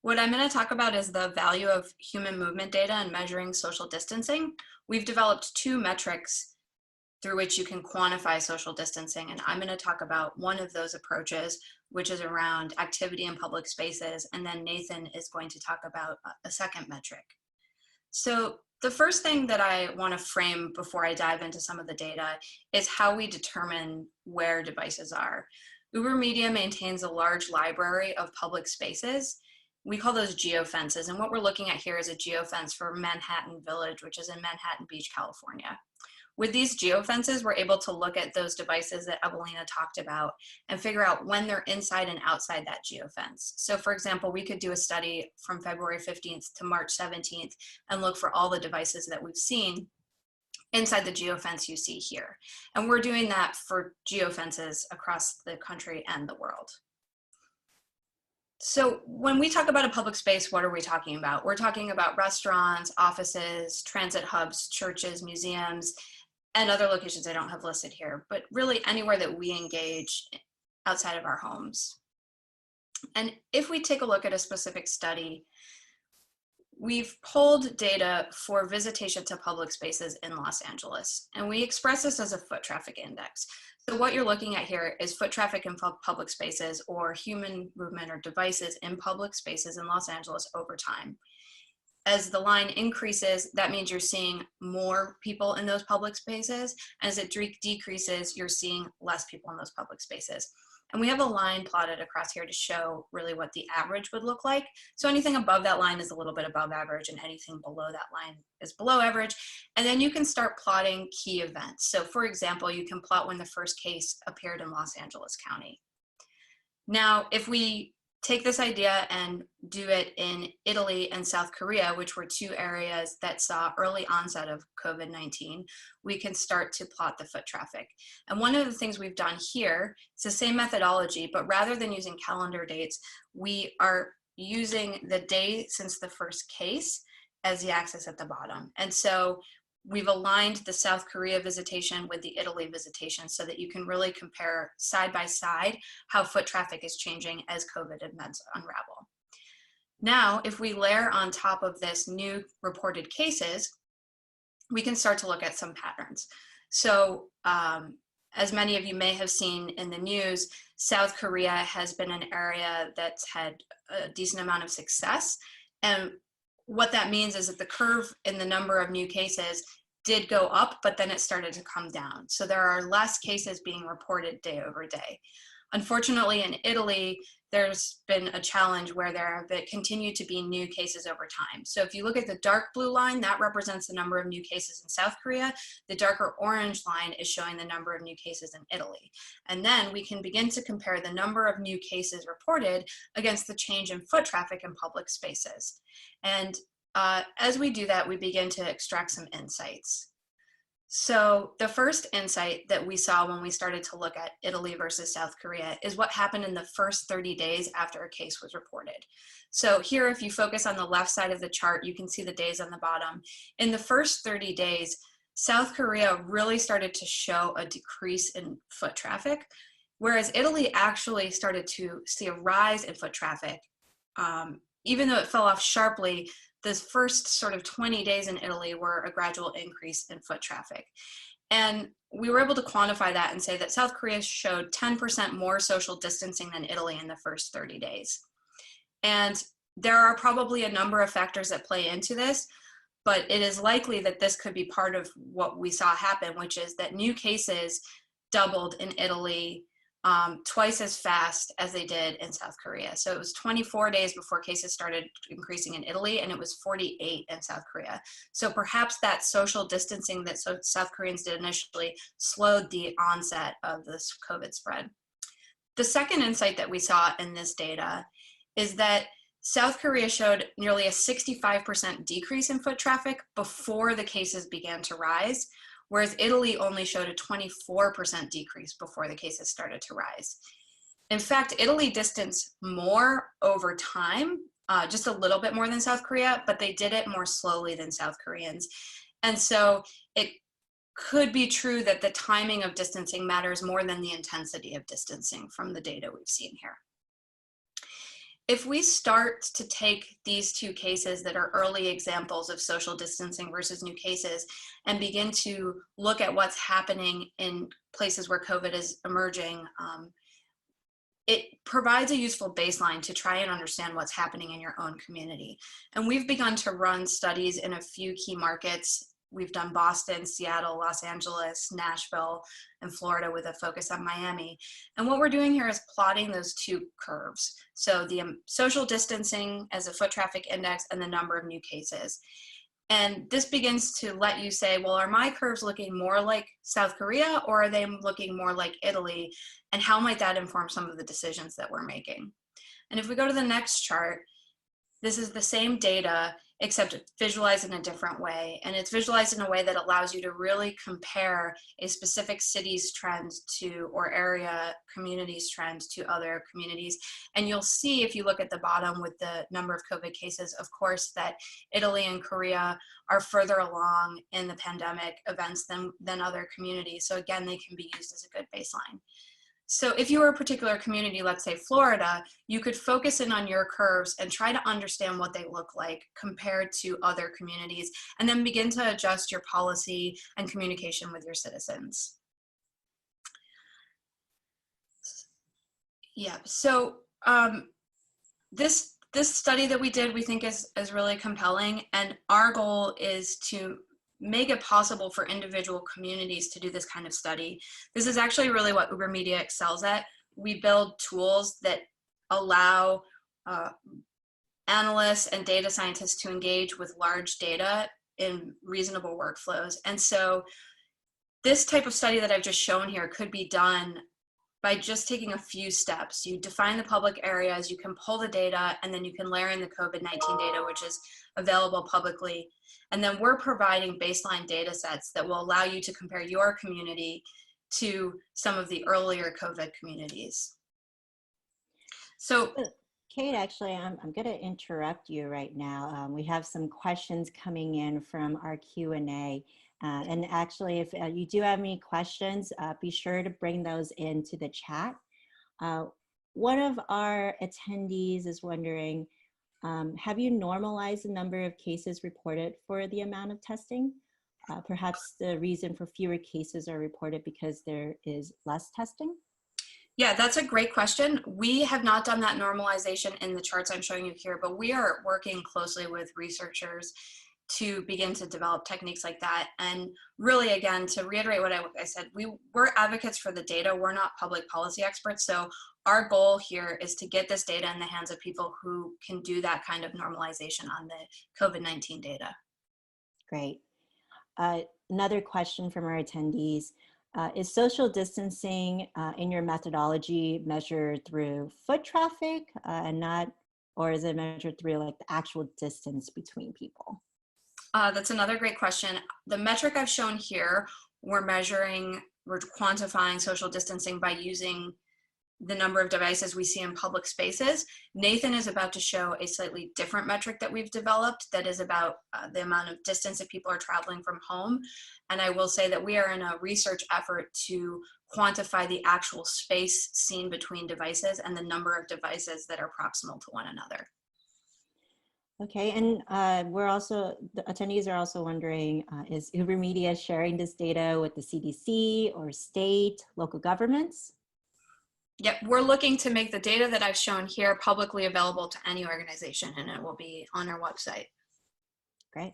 What I'm going to talk about is the value of human movement data and measuring social distancing. We've developed two metrics through which you can quantify social distancing, and I'm going to talk about one of those approaches, which is around activity in public spaces, and then Nathan is going to talk about a second metric. So the first thing that I want to frame before I dive into some of the data is how we determine where devices are. UberMedia maintains a large library of public spaces. We call those geofences, and what we're looking at here is a geofence for Manhattan Village, which is in Manhattan Beach, California. With these geofences, we're able to look at those devices that Evelina talked about and figure out when they're inside and outside that geofence. So for example, we could do a study from February 15th to March 17th and look for all the devices that we've seen inside the geofence you see here. And we're doing that for geofences across the country and the world. So when we talk about a public space, what are we talking about? We're talking about restaurants, offices, transit hubs, churches, museums, and other locations I don't have listed here, but really anywhere that we engage outside of our homes. And if we take a look at a specific study, we've pulled data for visitation to public spaces in Los Angeles, and we express this as a foot traffic index. So what you're looking at here is foot traffic in public spaces, or human movement or devices in public spaces in Los Angeles over time. As the line increases, that means you're seeing more people in those public spaces. As it decreases, you're seeing less people in those public spaces. And we have a line plotted across here to show really what the average would look like. So anything above that line is a little bit above average, and anything below that line is below average. And then you can start plotting key events. So for example, you can plot when the first case appeared in Los Angeles County. Now, if we take this idea and do it in Italy and South Korea, which were two areas that saw early onset of COVID-19, we can start to plot the foot traffic. And one of the things we've done here, it's the same methodology, but rather than using calendar dates, we are using the day since the first case as the axis at the bottom. And so we've aligned the South Korea visitation with the Italy visitation so that you can really compare side by side how foot traffic is changing as COVID events unravel. Now, if we layer on top of this new reported cases, we can start to look at some patterns. So as many of you may have seen in the news, South Korea has been an area that's had a decent amount of success. And what that means is that the curve in the number of new cases did go up, but then it started to come down. So there are less cases being reported day over day. Unfortunately, in Italy, there's been a challenge where there have continued to be new cases over time. So if you look at the dark blue line, that represents the number of new cases in South Korea. The darker orange line is showing the number of new cases in Italy. And then we can begin to compare the number of new cases reported against the change in foot traffic in public spaces. And as we do that, we begin to extract some insights. So the first insight that we saw when we started to look at Italy versus South Korea is what happened in the first 30 days after a case was reported. So here, if you focus on the left side of the chart, you can see the days on the bottom. In the first 30 days, South Korea really started to show a decrease in foot traffic, whereas Italy actually started to see a rise in foot traffic. Even though it fell off sharply, this first sort of 20 days in Italy were a gradual increase in foot traffic. And we were able to quantify that and say that South Korea showed 10% more social distancing than Italy in the first 30 days. And there are probably a number of factors that play into this, but it is likely that this could be part of what we saw happen, which is that new cases doubled in Italy twice as fast as they did in South Korea. So it was 24 days before cases started increasing in Italy, and it was 48 in South Korea. So perhaps that social distancing that South Koreans did initially slowed the onset of this COVID spread. The second insight that we saw in this data is that South Korea showed nearly a 65% decrease in foot traffic before the cases began to rise, whereas Italy only showed a 24% decrease before the cases started to rise. In fact, Italy distanced more over time, just a little bit more than South Korea, but they did it more slowly than South Koreans. And so it could be true that the timing of distancing matters more than the intensity of distancing from the data we've seen here. if we start to take these two cases that are early examples of social distancing versus new cases and begin to look at what's happening in places where COVID is emerging, it provides a useful baseline to try and understand what's happening in your own community. And we've begun to run studies in a few key markets. We've done Boston, Seattle, Los Angeles, Nashville, and Florida with a focus on Miami. And what we're doing here is plotting those two curves. So the social distancing as a foot traffic index and the number of new cases. And this begins to let you say, well, are my curves looking more like South Korea or are they looking more like Italy? And how might that inform some of the decisions that we're making? And if we go to the next chart, this is the same data, except visualized in a different way. And it's visualized in a way that allows you to really compare a specific city's trend to, or area community's trend to other communities. And you'll see if you look at the bottom with the number of COVID cases, of course, that Italy and Korea are further along in the pandemic events than other communities. So again, they can be used as a good baseline. So if you were a particular community, let's say Florida, you could focus in on your curves and try to understand what they look like compared to other communities, and then begin to adjust your policy and communication with your citizens. Yeah, so this study that we did, we think is really compelling, and our goal is to make it possible for individual communities to do this kind of study. This is actually really what UberMedia excels at. We build tools that allow analysts and data scientists to engage with large data in reasonable workflows. And so this type of study that I've just shown here could be done by just taking a few steps. You define the public areas, you can pull the data, and then you can layer in the COVID-19 data, which is available publicly. And then we're providing baseline data sets that will allow you to compare your community to some of the earlier COVID communities. So Kate, actually, I'm going to interrupt you right now. We have some questions coming in from our Q&A. And actually, if you do have any questions, be sure to bring those into the chat. One of our attendees is wondering, have you normalized the number of cases reported for the amount of testing? Perhaps the reason for fewer cases are reported because there is less testing? Yeah, that's a great question. We have not done that normalization in the charts I'm showing you here, but we are working closely with researchers to begin to develop techniques like that. And really, again, to reiterate what I said, we're advocates for the data. We're not public policy experts. So our goal here is to get this data in the hands of people who can do that kind of normalization on the COVID-19 data. Great. Another question from our attendees. Is social distancing in your methodology measured through foot traffic or is it measured through like the actual distance between people? That's another great question. The metric I've shown here, we're quantifying social distancing by using the number of devices we see in public spaces. Nathan is about to show a slightly different metric that we've developed that is about the amount of distance that people are traveling from home. And I will say that we are in a research effort to quantify the actual space seen between devices and the number of devices that are proximal to one another. Okay, and the attendees are also wondering, is UberMedia sharing this data with the CDC or state, local governments? Yep, we're looking to make the data that I've shown here publicly available to any organization, and it will be on our website. Great.